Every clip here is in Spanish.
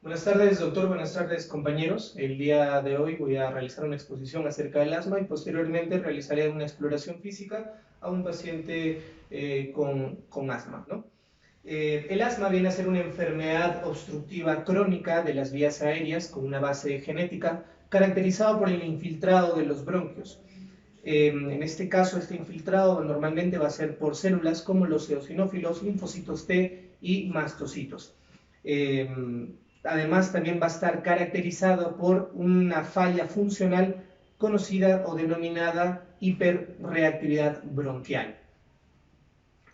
Buenas tardes, doctor. Buenas tardes, compañeros. El día de hoy voy a realizar una exposición acerca del asma y posteriormente realizaré una exploración física a un paciente con asma, ¿no? El asma viene a ser una enfermedad obstructiva crónica de las vías aéreas con una base genética caracterizada por el infiltrado de los bronquios. En este caso, este infiltrado normalmente va a ser por células como los eosinófilos, linfocitos T y mastocitos. Además, también va a estar caracterizado por una falla funcional conocida o denominada hiperreactividad bronquial.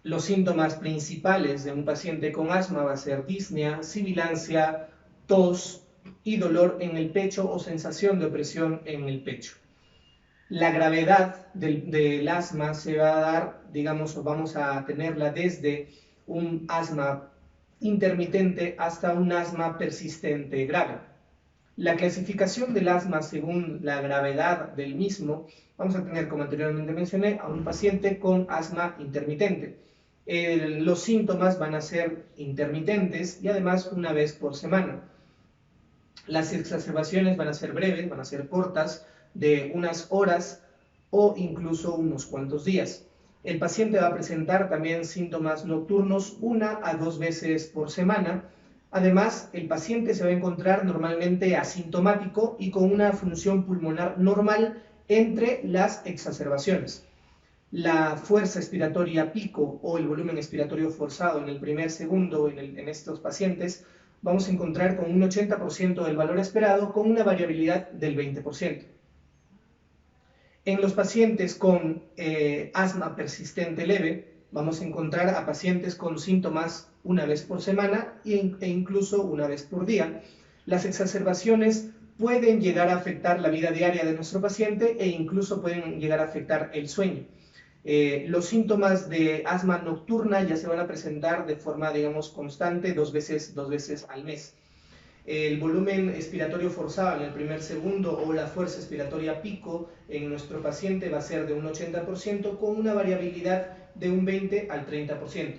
Los síntomas principales de un paciente con asma va a ser disnea, sibilancia, tos y dolor en el pecho o sensación de opresión en el pecho. La gravedad del asma se va a dar, digamos, vamos a tenerla desde un asma intermitente hasta un asma persistente grave. La clasificación del asma según la gravedad del mismo, vamos a tener, como anteriormente mencioné, a un paciente con asma intermitente. Los síntomas van a ser intermitentes y además una vez por semana. Las exacerbaciones van a ser breves, van a ser cortas, de unas horas o incluso unos cuantos días. El paciente va a presentar también síntomas nocturnos 1 a 2 veces por semana. Además, el paciente se va a encontrar normalmente asintomático y con una función pulmonar normal entre las exacerbaciones. La fuerza expiratoria pico o el volumen expiratorio forzado en el primer segundo en estos pacientes vamos a encontrar con un 80% del valor esperado con una variabilidad del 20%. En los pacientes con asma persistente leve, vamos a encontrar a pacientes con síntomas una vez por semana e incluso una vez por día. Las exacerbaciones pueden llegar a afectar la vida diaria de nuestro paciente e incluso pueden llegar a afectar el sueño. Los síntomas de asma nocturna ya se van a presentar de forma, digamos, constante dos veces al mes. El volumen expiratorio forzado en el primer segundo o la fuerza expiratoria pico en nuestro paciente va a ser de un 80% con una variabilidad de un 20 al 30%.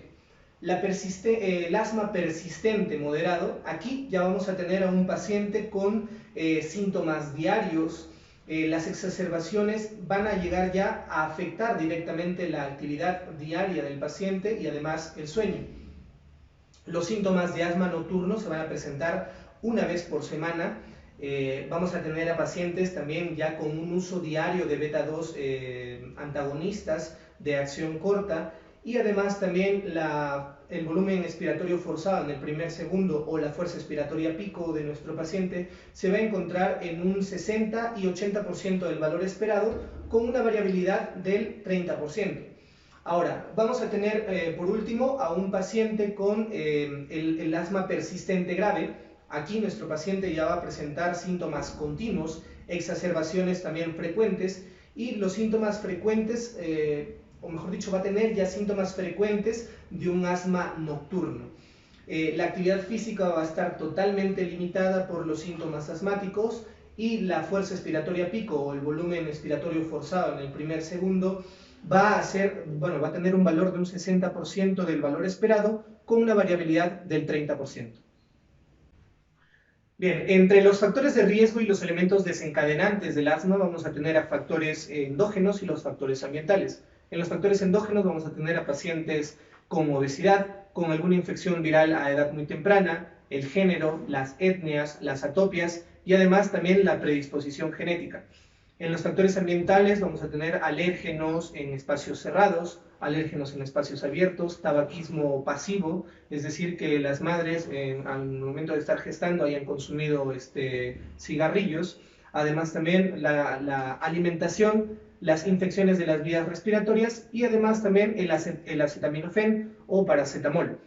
El asma persistente moderado, aquí ya vamos a tener a un paciente con síntomas diarios. Las exacerbaciones van a llegar ya a afectar directamente la actividad diaria del paciente y además el sueño. Los síntomas de asma nocturno se van a presentar una vez por semana. Vamos a tener a pacientes también ya con un uso diario de beta-2 antagonistas de acción corta y además también el volumen expiratorio forzado en el primer segundo o la fuerza expiratoria pico de nuestro paciente se va a encontrar en un 60 y 80% del valor esperado con una variabilidad del 30%. Ahora, vamos a tener por último a un paciente con el asma persistente grave. Aquí nuestro paciente ya va a presentar síntomas continuos, exacerbaciones también frecuentes y los síntomas frecuentes, o mejor dicho, va a tener ya síntomas frecuentes de un asma nocturno. La actividad física va a estar totalmente limitada por los síntomas asmáticos y la fuerza expiratoria pico o el volumen expiratorio forzado en el primer segundo va a tener un valor de un 60% del valor esperado con una variabilidad del 30%. Bien, entre los factores de riesgo y los elementos desencadenantes del asma vamos a tener a factores endógenos y los factores ambientales. En los factores endógenos vamos a tener a pacientes con obesidad, con alguna infección viral a edad muy temprana, el género, las etnias, las atopias y además también la predisposición genética. En los factores ambientales vamos a tener alérgenos en espacios cerrados, alérgenos en espacios abiertos, tabaquismo pasivo, es decir, que las madres al momento de estar gestando hayan consumido cigarrillos. Además también la alimentación, las infecciones de las vías respiratorias y además también el acetaminofén o paracetamol.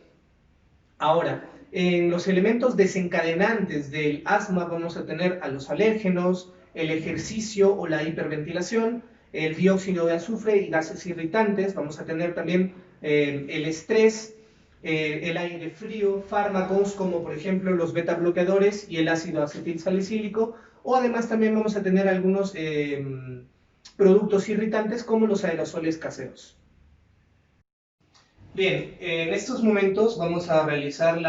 Ahora, en los elementos desencadenantes del asma vamos a tener a los alérgenos, el ejercicio o la hiperventilación, el dióxido de azufre y gases irritantes, vamos a tener también el estrés, el aire frío, fármacos como por ejemplo los beta bloqueadores y el ácido acetilsalicílico, o además también vamos a tener algunos productos irritantes como los aerosoles caseros. Bien, en estos momentos vamos a realizar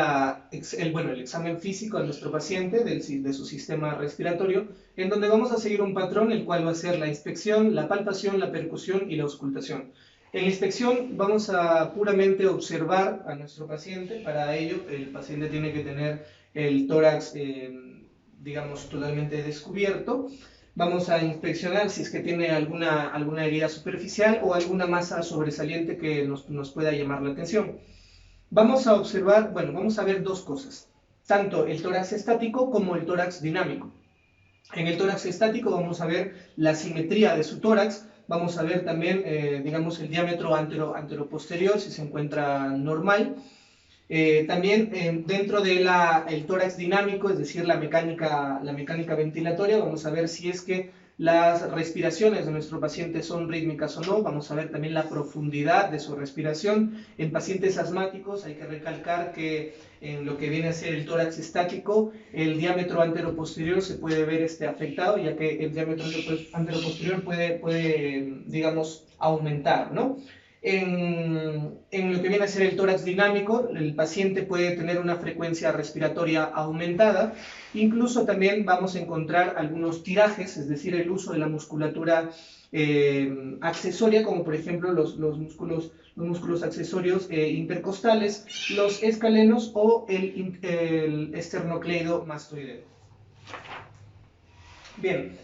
el examen físico a nuestro paciente de su sistema respiratorio, en donde vamos a seguir un patrón, el cual va a ser la inspección, la palpación, la percusión y la auscultación. En la inspección vamos a puramente observar a nuestro paciente. Para ello, el paciente tiene que tener el tórax, digamos, totalmente descubierto. Vamos a inspeccionar si es que tiene alguna herida superficial o alguna masa sobresaliente que nos pueda llamar la atención. Vamos a observar, bueno, vamos a ver dos cosas, tanto el tórax estático como el tórax dinámico. En el tórax estático vamos a ver la simetría de su tórax, vamos a ver también, digamos, el diámetro antero-posterior, si se encuentra normal. También dentro del tórax dinámico, es decir, la mecánica ventilatoria, vamos a ver si es que las respiraciones de nuestro paciente son rítmicas o no. Vamos a ver también la profundidad de su respiración. En pacientes asmáticos hay que recalcar que en lo que viene a ser el tórax estático, el diámetro antero-posterior se puede ver afectado, ya que el diámetro antero-posterior puede, digamos, aumentar, ¿no? En lo que viene a ser el tórax dinámico, el paciente puede tener una frecuencia respiratoria aumentada. Incluso también vamos a encontrar algunos tirajes, es decir, el uso de la musculatura accesoria, como por ejemplo los músculos accesorios intercostales, los escalenos o el esternocleidomastoideo. Bien,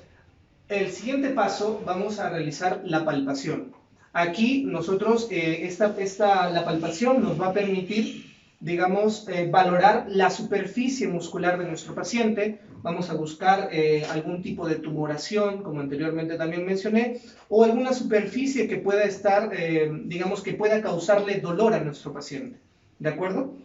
el siguiente paso vamos a realizar la palpación. Aquí nosotros, la palpación nos va a permitir, digamos, valorar la superficie muscular de nuestro paciente. Vamos a buscar algún tipo de tumoración, como anteriormente también mencioné, o alguna superficie que pueda estar, digamos, que pueda causarle dolor a nuestro paciente. ¿De acuerdo?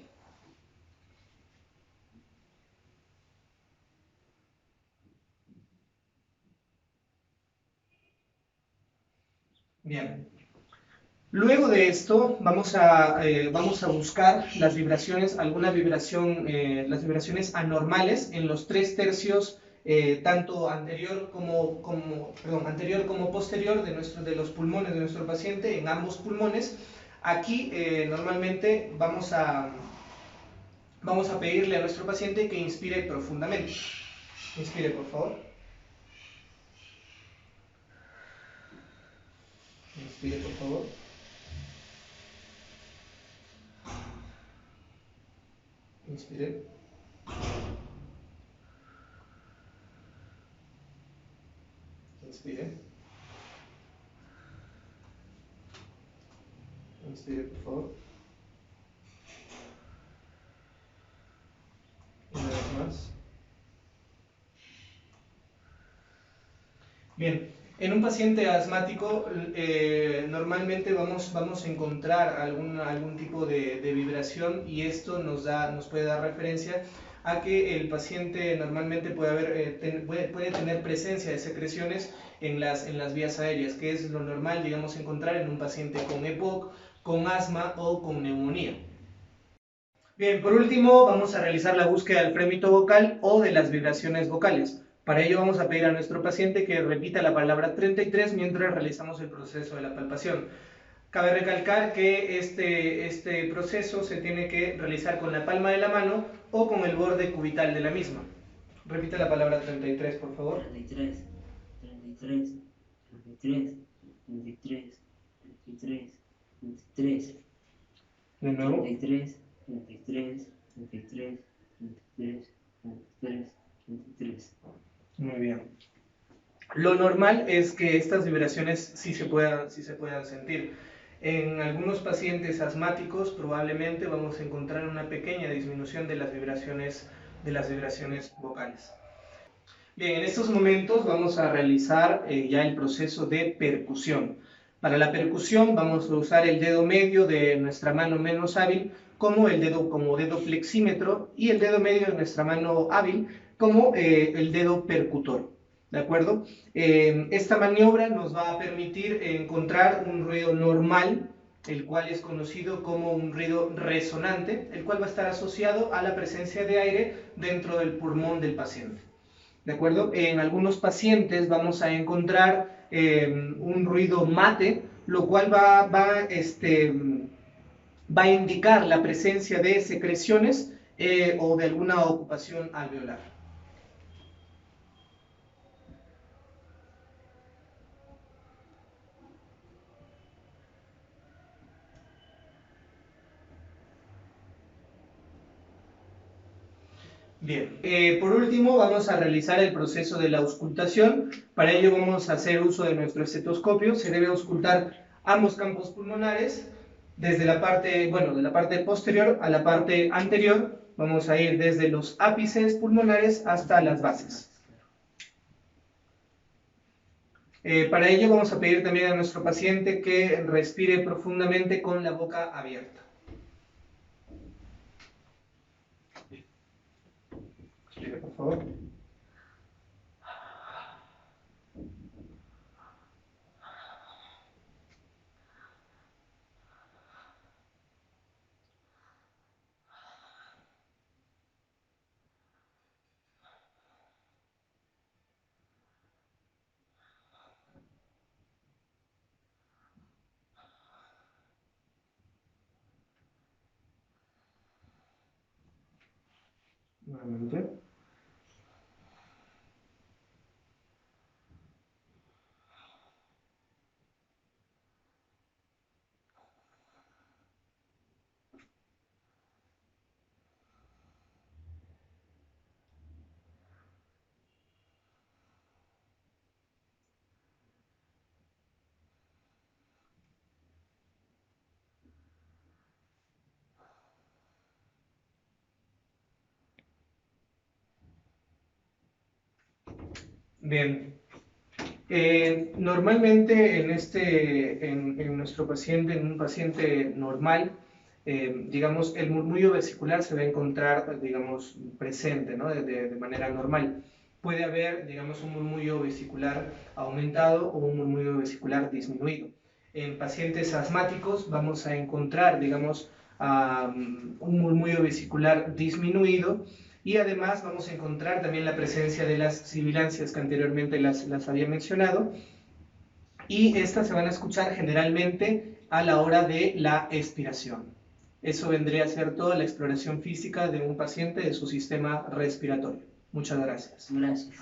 Bien. Luego de esto vamos a buscar las vibraciones, las vibraciones anormales en los 3/3, tanto anterior como posterior de los pulmones de nuestro paciente, en ambos pulmones. Aquí normalmente vamos a pedirle a nuestro paciente que inspire profundamente. Inspire, por favor. Inspire, por favor. Inspire. Inspire. Inspire, por favor. Una vez más. Bien, en un paciente asmático normalmente vamos a encontrar algún tipo de vibración, y esto nos puede dar referencia a que el paciente normalmente puede tener presencia de secreciones en las vías aéreas, que es lo normal, digamos, encontrar en un paciente con EPOC, con asma o con neumonía. Bien, por último vamos a realizar la búsqueda del frémito vocal o de las vibraciones vocales. Para ello vamos a pedir a nuestro paciente que repita la palabra 33 mientras realizamos el proceso de la palpación. Cabe recalcar que este proceso se tiene que realizar con la palma de la mano o con el borde cubital de la misma. Repita la palabra 33, por favor. 33, 33, 33, 33, 33, 33. De nuevo. 33, 33, 33, 33, 33, 33. Muy bien. Lo normal es que estas vibraciones sí se puedan sentir. En algunos pacientes asmáticos probablemente vamos a encontrar una pequeña disminución de las vibraciones vocales. Bien, en estos momentos vamos a realizar ya el proceso de percusión. Para la percusión vamos a usar el dedo medio de nuestra mano menos hábil como dedo flexímetro, y el dedo medio de nuestra mano hábil como el dedo percutor. ¿De acuerdo? Esta maniobra nos va a permitir encontrar un ruido normal, el cual es conocido como un ruido resonante, el cual va a estar asociado a la presencia de aire dentro del pulmón del paciente. ¿De acuerdo? En algunos pacientes vamos a encontrar un ruido mate, lo cual va va a indicar la presencia de secreciones o de alguna ocupación alveolar. Bien, por último vamos a realizar el proceso de la auscultación. Para ello vamos a hacer uso de nuestro estetoscopio. Se debe auscultar ambos campos pulmonares desde la parte, bueno, de la parte posterior a la parte anterior. Vamos a ir desde los ápices pulmonares hasta las bases. Para ello vamos a pedir también a nuestro paciente que respire profundamente con la boca abierta. Respire, por favor. Nuevamente. Bien. Normalmente en nuestro paciente, en un paciente normal, digamos, el murmullo vesicular se va a encontrar, digamos, presente, ¿no? de manera normal. Puede haber, digamos, un murmullo vesicular aumentado o un murmullo vesicular disminuido. En pacientes asmáticos vamos a encontrar, digamos, un murmullo vesicular disminuido. Y además vamos a encontrar también la presencia de las sibilancias que anteriormente las había mencionado. Y estas se van a escuchar generalmente a la hora de la expiración. Eso vendría a ser toda la exploración física de un paciente de su sistema respiratorio. Muchas gracias. Gracias.